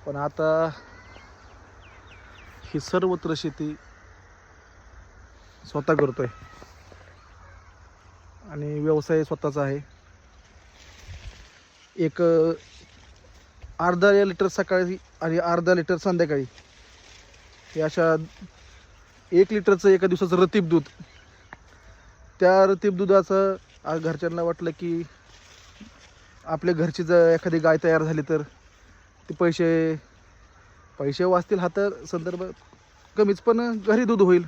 पण आता ही सर्वत्र शेती स्वतः करतोय आणि व्यवसाय स्वतःचा आहे. एक अर्धा लिटर सकाळी आणि अर्धा लिटर संध्याकाळी, हे अशा 1 लिटरचं एका दिवसाचं रतीब दूध. त्या रतीब दुधाचं आज घरच्यांना वाटलं की आपल्या घरची जर एखादी गाय तयार झाली तर ते पैसे वाचतील, हा तर संदर्भ कमीच, पण घरी दूध होईल,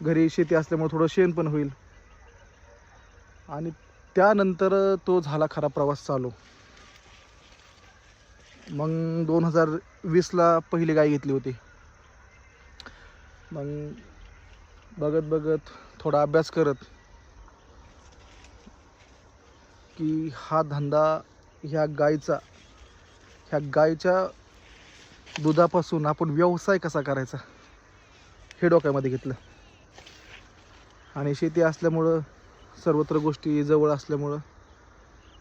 घरी शेती असल्यामुळे थोडं शेण पण होईल. आणि त्यानंतर तो झाला खरा प्रवास चालू. मग 2020ला पहिली गाय घेतली होती. मग बघत बघत थोडा अभ्यास करत की हा धंदा ह्या गायच्या दुधापासून आपण व्यवसाय कसा करायचा हे डोक्यामध्ये घेतलं. आणि शेती असल्यामुळं, सर्वत्र गोष्टी जवळ असल्यामुळं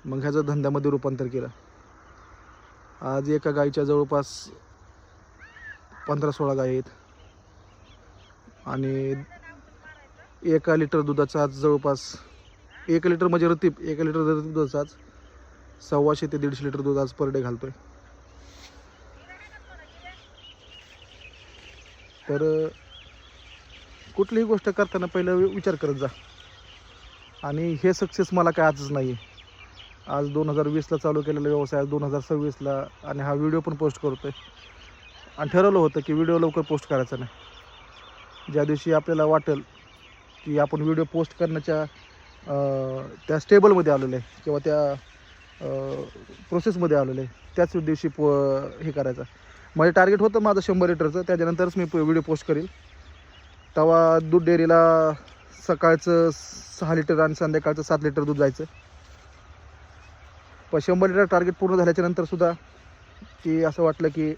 मग ह्याचं धंद्यामध्ये रूपांतर केलं. आज एका गायीच्या जवळपास 15-16 गायी आहेत आणि 1 लिटर दुधाचा आज जवळपास 1 लिटर म्हणजे रतीब, 1 लिटर दुधाचा आज 150 ते 150 लिटर दूध आज पर डे घालतोय. तर कुठलीही गोष्ट करताना पहिलं विचार करत जा. आणि हे सक्सेस मला काय आजच नाही आहे. आज 2020ला चालू केलेला व्यवसाय आज 2026ला, आणि हा व्हिडिओ पण पोस्ट करतोय. आणि ठरवलं होतं की व्हिडिओ लवकर पोस्ट करायचा नाही. ज्या दिवशी आपल्याला वाटेल की आपण व्हिडिओ पोस्ट करण्याच्या त्या स्टेबलमध्ये आलेलं आहे किंवा त्या प्रोसेसमध्ये आलेलं आहे, त्याच दिवशी हे करायचं. म्हणजे टार्गेट होतं माझं 100 लिटरचं, त्याच्यानंतरच मी व्हिडिओ पोस्ट करील. तेव्हा दूध डेअरीला सकाळचं 6 लिटर आणि संध्याकाळचं 7 लिटर दूध जायचं. पण 100 लिटर टार्गेट पूर्ण झाल्याच्या नंतर सुद्धा की असं वाटलं की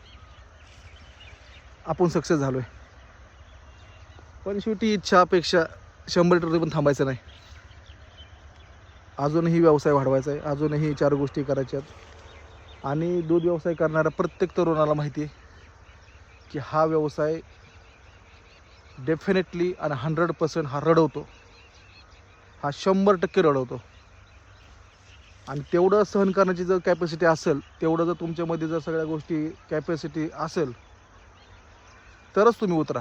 आपण सक्सेस झालो आहे. पण शेवटी इच्छा अपेक्षा 100 लिटर पण थांबायचं नाही. अजूनही व्यवसाय वाढवायचा आहे, अजूनही 4 गोष्टी करायच्या आहेत. आणि दूध व्यवसाय करणाऱ्या प्रत्येक तरुणाला माहिती आहे की हा व्यवसाय डेफिनेटली आणि 100% हा रडवतो, हा 100% रडवतो. आणि तेवढं सहन करण्याची जर कॅपॅसिटी असेल, तेवढं जर तुमच्यामध्ये जर सगळ्या गोष्टी कॅपॅसिटी असेल, तरच तुम्ही उतरा.